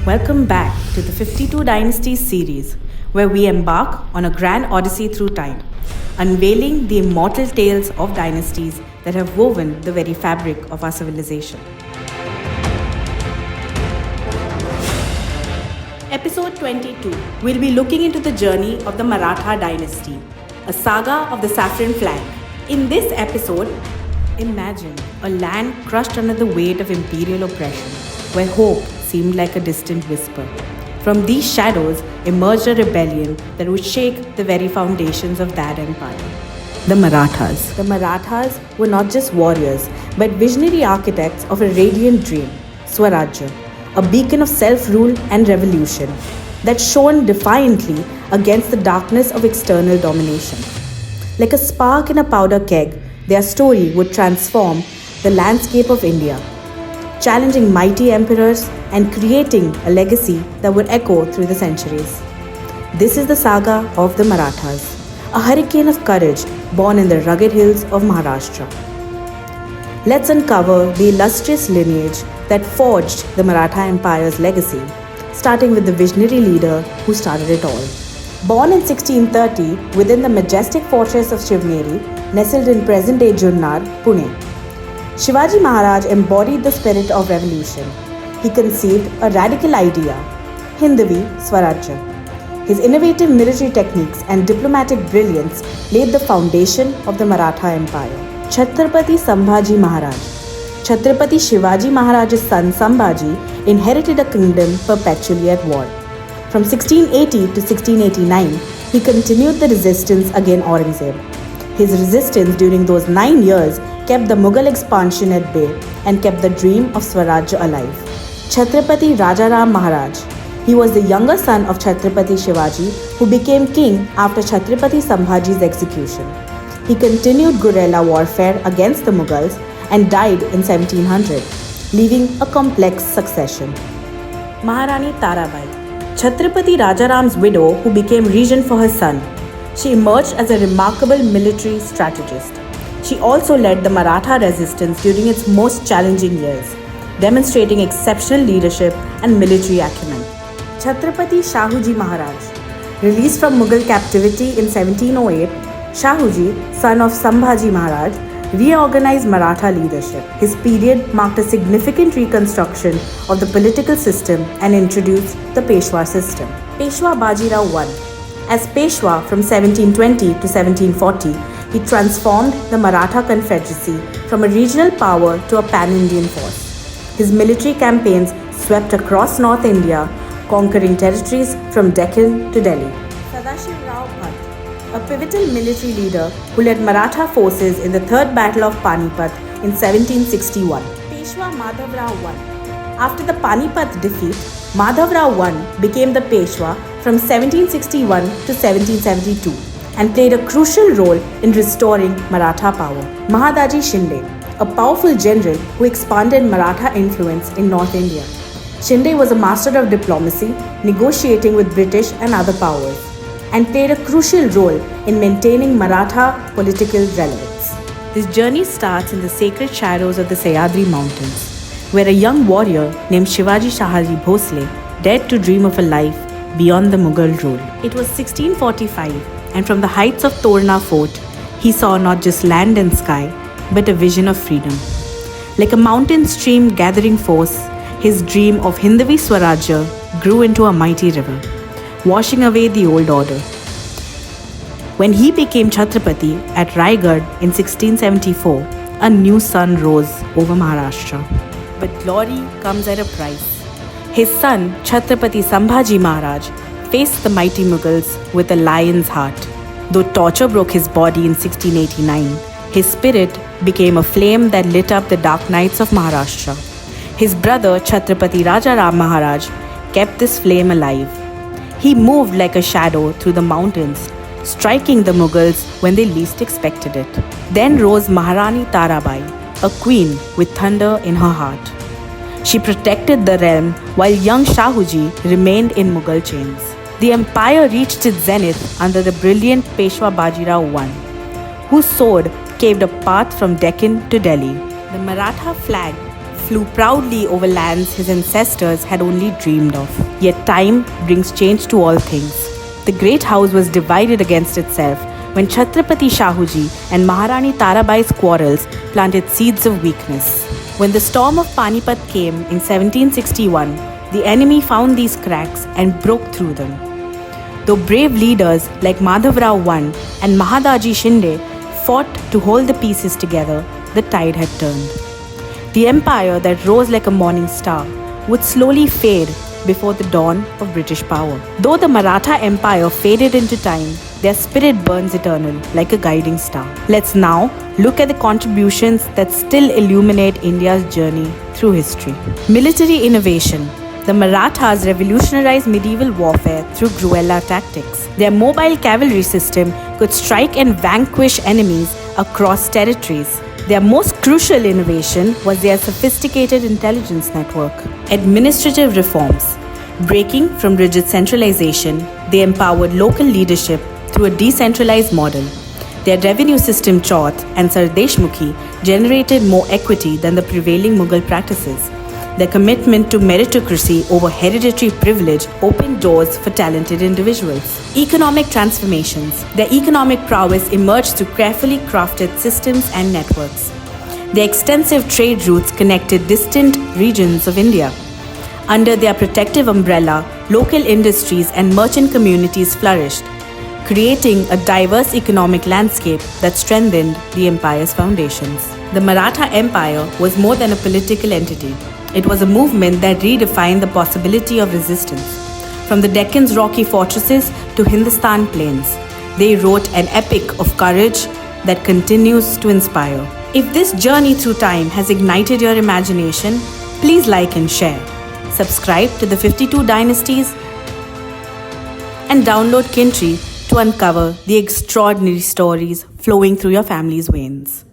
Welcome back to the 52 Dynasties series, where we embark on a grand odyssey through time, unveiling the immortal tales of dynasties that have woven the very fabric of our civilization. Episode 22, we'll be looking into the journey of the Maratha dynasty, a saga of the saffron flag. In this episode, imagine a land crushed under the weight of imperial oppression, where hope seemed like a distant whisper. From these shadows emerged a rebellion that would shake the very foundations of that empire. The Marathas. The Marathas were not just warriors, but visionary architects of a radiant dream, Swarajya, a beacon of self-rule and revolution that shone defiantly against the darkness of external domination. Like a spark in a powder keg, their story would transform the landscape of India, challenging mighty emperors and creating a legacy that would echo through the centuries. This is the saga of the Marathas, a hurricane of courage born in the rugged hills of Maharashtra. Let's uncover the illustrious lineage that forged the Maratha Empire's legacy, starting with the visionary leader who started it all. Born in 1630 within the majestic fortress of Shivneri, nestled in present-day Junnar, Pune, Shivaji Maharaj embodied the spirit of revolution. He conceived a radical idea, Hindavi Swarajya. His innovative military techniques and diplomatic brilliance laid the foundation of the Maratha Empire. Chhatrapati Sambhaji Maharaj. Chhatrapati Shivaji Maharaj's son Sambhaji inherited a kingdom perpetually at war. From 1680 to 1689, he continued the resistance against Aurangzeb. His resistance during those 9 years kept the Mughal expansion at bay and kept the dream of Swarajya alive. Chhatrapati Rajaram Maharaj. He was the younger son of Chhatrapati Shivaji, who became king after Chhatrapati Sambhaji's execution. He continued guerrilla warfare against the Mughals and died in 1700, leaving a complex succession. Maharani Tarabai. Chhatrapati Rajaram's widow, who became regent for her son. She emerged as a remarkable military strategist. She also led the Maratha resistance during its most challenging years, demonstrating exceptional leadership and military acumen. Chhatrapati Shahuji Maharaj. Released from Mughal captivity in 1708, Shahuji, son of Sambhaji Maharaj, reorganized Maratha leadership. His period marked a significant reconstruction of the political system and introduced the Peshwa system. Peshwa Bajirao I. As Peshwa from 1720 to 1740, he transformed the Maratha Confederacy from a regional power to a pan-Indian force. His military campaigns swept across North India, conquering territories from Deccan to Delhi. Sadashiv Rao Bhatt, a pivotal military leader who led Maratha forces in the Third Battle of Panipat in 1761. Peshwa Madhav Rao I. After the Panipat defeat, Madhav Rao I became the Peshwa from 1761 to 1772 and played a crucial role in restoring Maratha power. Mahadaji Shinde, a powerful general who expanded Maratha influence in North India. Shinde was a master of diplomacy, negotiating with British and other powers, and played a crucial role in maintaining Maratha political relevance. This journey starts in the sacred shadows of the Sahyadri Mountains, where a young warrior named Shivaji Shahaji Bhosle dared to dream of a life beyond the Mughal rule. It was 1645, and from the heights of Torna Fort, he saw not just land and sky, but a vision of freedom. Like a mountain stream gathering force, his dream of Hindavi Swarajya grew into a mighty river, washing away the old order. When he became Chhatrapati at Raigad in 1674, a new sun rose over Maharashtra. But glory comes at a price. His son, Chhatrapati Sambhaji Maharaj, faced the mighty Mughals with a lion's heart. Though torture broke his body in 1689, his spirit became a flame that lit up the dark nights of Maharashtra. His brother, Chhatrapati Rajaram Maharaj, kept this flame alive. He moved like a shadow through the mountains, striking the Mughals when they least expected it. Then rose Maharani Tarabai, a queen with thunder in her heart. She protected the realm while young Shahuji remained in Mughal chains. The empire reached its zenith under the brilliant Peshwa Bajirao I, whose sword caved a path from Deccan to Delhi. The Maratha flag flew proudly over lands his ancestors had only dreamed of. Yet time brings change to all things. The great house was divided against itself when Chhatrapati Shahuji and Maharani Tarabai's quarrels planted seeds of weakness. When the storm of Panipat came in 1761, the enemy found these cracks and broke through them. Though brave leaders like Madhavrao I and Mahadaji Shinde fought to hold the pieces together, the tide had turned. The empire that rose like a morning star would slowly fade before the dawn of British power. Though the Maratha Empire faded into time, their spirit burns eternal like a guiding star. Let's now look at the contributions that still illuminate India's journey through history. Military innovation. The Marathas revolutionized medieval warfare through guerrilla tactics. Their mobile cavalry system could strike and vanquish enemies across territories. Their most crucial innovation was their sophisticated intelligence network. Administrative reforms. Breaking from rigid centralization, they empowered local leadership through a decentralized model. Their revenue system Chauth and Sar Deshmukhi generated more equity than the prevailing Mughal practices. Their commitment to meritocracy over hereditary privilege opened doors for talented individuals. Economic transformations. Their economic prowess emerged through carefully crafted systems and networks. Their extensive trade routes connected distant regions of India. Under their protective umbrella, local industries and merchant communities flourished, creating a diverse economic landscape that strengthened the empire's foundations. The Maratha Empire was more than a political entity. It was a movement that redefined the possibility of resistance. From the Deccan's rocky fortresses to Hindustan plains, they wrote an epic of courage that continues to inspire. If this journey through time has ignited your imagination, please like and share. Subscribe to the 52 Dynasties and download Kintri to uncover the extraordinary stories flowing through your family's veins.